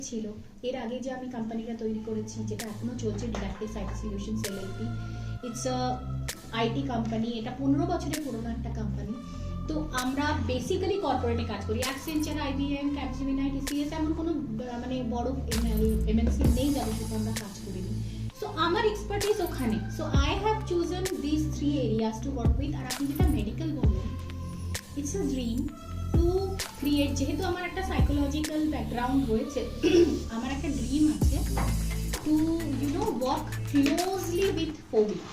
ছিল। এর আগে যে আমি কোম্পানিটা তৈরি করেছি, যেটা এখনো চলছে, deductive cyber solutions LLP, it's a IT company. এটা 15 বছরের পুরনো একটা কোম্পানি। তো আমরা বেসিক্যালি কর্পোরেটে কাজ করি। অ্যাকসেঞ্চার, আইবিএম, ক্যাপজেমিনাই, টিসিএস, এমন কোনো মানে বড় এমএনসি নেই যাদের সাথে আমরা কাজ করিনি। সো আমার এক্সপার্টিস ওখানে। So I have chosen this 3 areas to work with. আর আপনি যেটা মেডিকেল বললেন, it's a dream to create. যেহেতু আমার একটা সাইকোলজিক্যাল ব্যাকগ্রাউন্ড রয়েছে, আমার একটা ড্রিম আছে to work closely with phobia.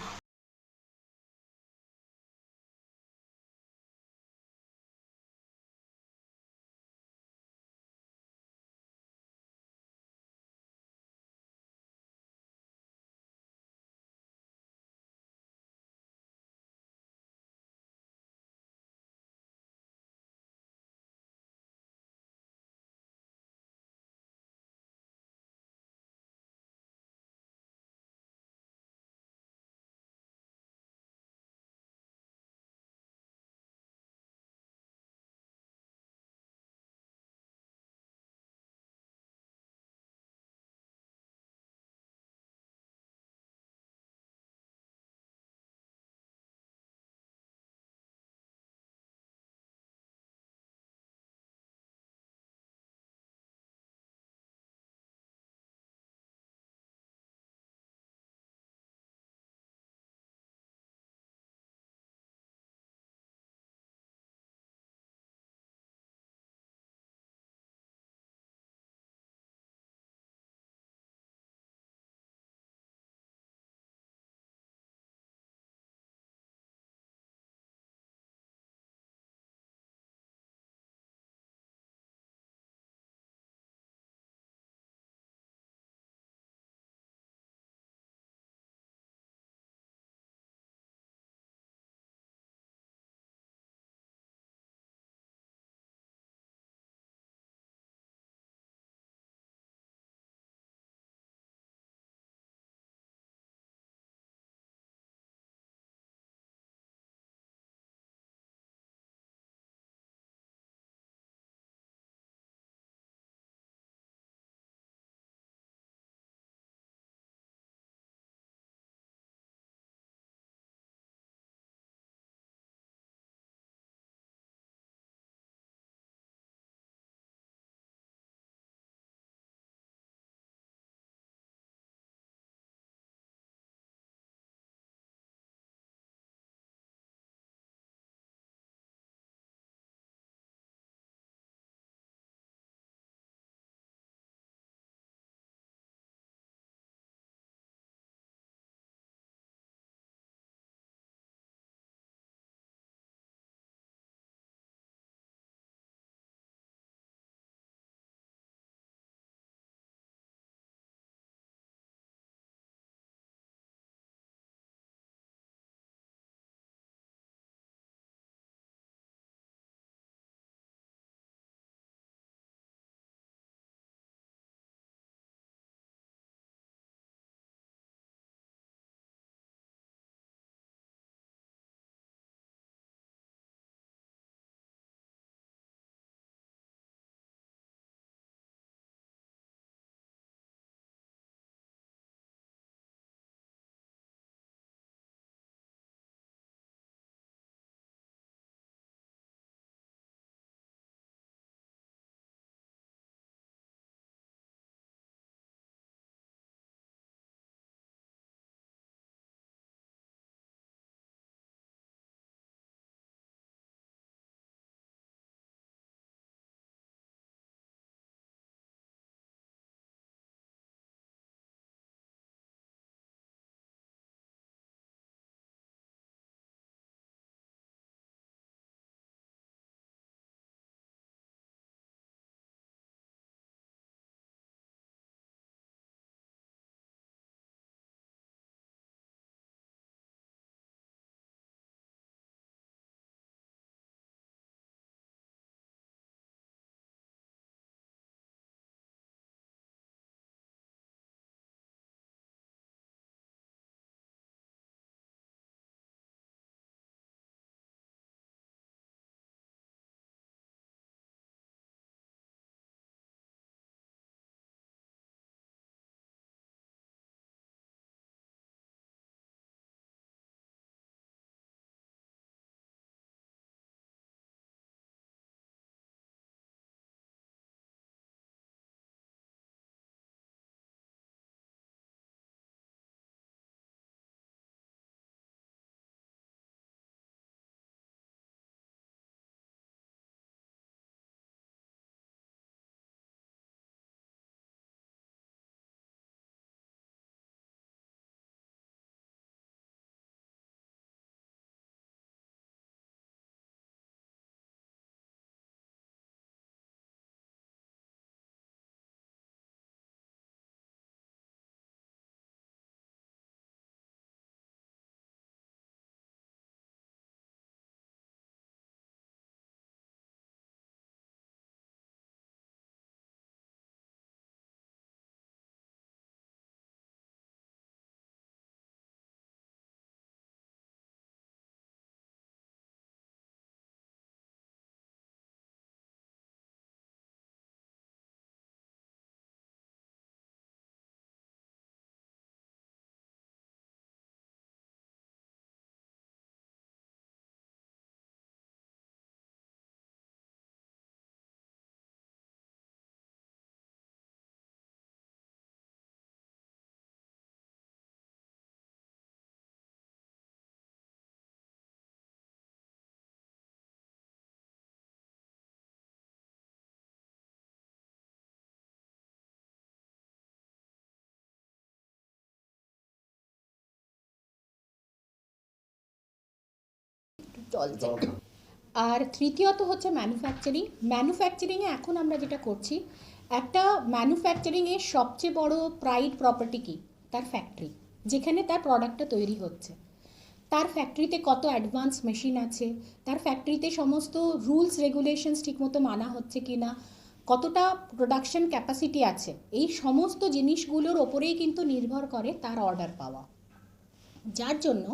চলছে। আর তৃতীয়ত হচ্ছে ম্যানুফ্যাকচারিংয়ে এখন আমরা যেটা করছি, একটা ম্যানুফ্যাকচারিংয়ের সবচেয়ে বড় প্রাইড প্রপার্টি কি, তার ফ্যাক্টরি, যেখানে তার প্রোডাক্টটা তৈরি হচ্ছে। তার ফ্যাক্টরিতে কত অ্যাডভান্স মেশিন আছে, তার ফ্যাক্টরিতে সমস্ত রুলস রেগুলেশনস ঠিকমতো মানা হচ্ছে কি না, কতটা প্রোডাকশন ক্যাপাসিটি আছে, এই সমস্ত জিনিসগুলোর ওপরেই কিন্তু নির্ভর করে তার অর্ডার পাওয়া। যার জন্য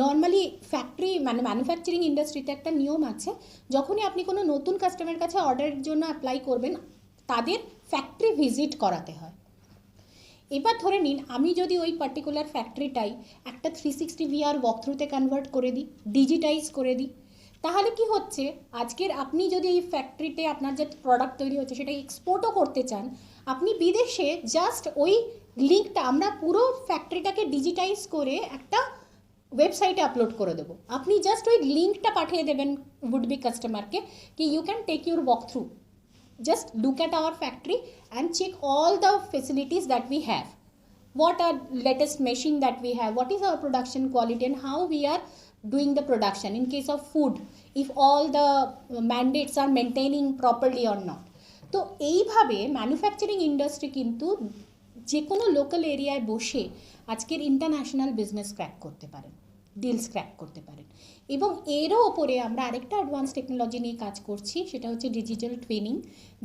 নর্মালি ফ্যাক্টরি মানে ম্যানুফ্যাকচারিং ইন্ডাস্ট্রিতে একটা নিয়ম আছে, যখনই আপনি কোনো নতুন কাস্টমারের কাছে অর্ডারের জন্য অ্যাপ্লাই করবেন, তাদের ফ্যাক্টরি ভিজিট করাতে হয়। এবার ধরে নিন আমি যদি ওই পার্টিকুলার ফ্যাক্টরিটাই একটা 360 VR ওয়াকথ্রুতে কনভার্ট করে দিই, ডিজিটাইজ করে দিই, তাহলে কি হচ্ছে, আজকের আপনি যদি এই ফ্যাক্টরিতে আপনার যে প্রোডাক্ট তৈরি হচ্ছে সেটা এক্সপোর্টও করতে চান, আপনি বিদেশে জাস্ট ওই লিঙ্কটা, আমরা পুরো ফ্যাক্টরিটাকে ডিজিটাইজ করে একটা ওয়েবসাইটে আপলোড করে দেবো, আপনি জাস্ট ওই লিঙ্কটা পাঠিয়ে দেবেন উড বি কাস্টমারকে কি you can take your walk through, just look at our factory and check all the facilities that we have, what are latest machine that we have, what is our production quality and how we are doing the production in case of food, if all the mandates are maintaining properly or not. তো এইভাবে manufacturing industry কিন্তু যে কোনো local এরিয়ায় বসে আজকের international business crack করতে পারেন, ডিলস ক্র্যাক করতে পারেন। এবং এরও ওপরে আমরা আরেকটা অ্যাডভান্স টেকনোলজি নিয়ে কাজ করছি, সেটা হচ্ছে ডিজিটাল টুইনিং,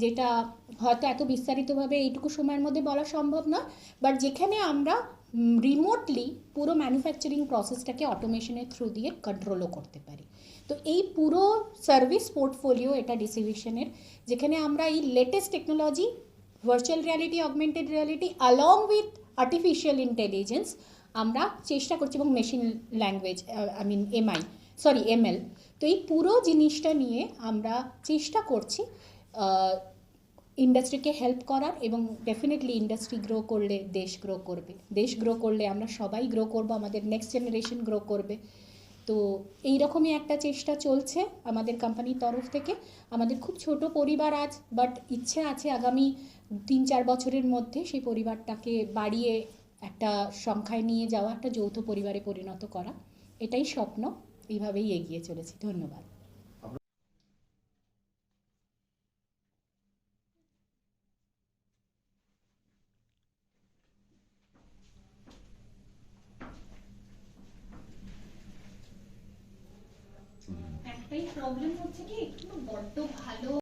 যেটা হয়তো এত বিস্তারিতভাবে এইটুকু সময়ের মধ্যে বলা সম্ভব নয়, বাট যেখানে আমরা রিমোটলি পুরো ম্যানুফ্যাকচারিং প্রসেসটাকে অটোমেশনের থ্রু দিয়ে কন্ট্রোলও করতে পারি। তো এই পুরো সার্ভিস পোর্টফোলিও এটা ডিসিভিশনের, যেখানে আমরা এই latest technology, virtual reality, augmented reality along with artificial intelligence আমরা চেষ্টা করছি, এবং মেশিন ল্যাঙ্গুয়েজ এমএল, তো এই পুরো জিনিসটা নিয়ে আমরা চেষ্টা করছি ইন্ডাস্ট্রিকে হেল্প করার, এবং ডেফিনেটলি ইন্ডাস্ট্রি গ্রো করলে দেশ গ্রো করবে, দেশ গ্রো করলে আমরা সবাই গ্রো করব, আমাদের নেক্সট জেনারেশন গ্রো করবে। তো এইরকমই একটা চেষ্টা চলছে আমাদের কোম্পানির তরফ থেকে। আমাদের খুব ছোট পরিবার আজ, বাট ইচ্ছে আছে আগামী 3-4 বছরের মধ্যে সেই পরিবারটাকে বাড়িয়ে একটা সংখ্যায় নিয়ে যাওয়া, একটা যৌথ পরিবারে পরিণত করা, এটাই স্বপ্ন, এইভাবেই এগিয়ে চলেছি। ধন্যবাদ। একটাই প্রবলেম হচ্ছে কি, একটু বড্ড ভালো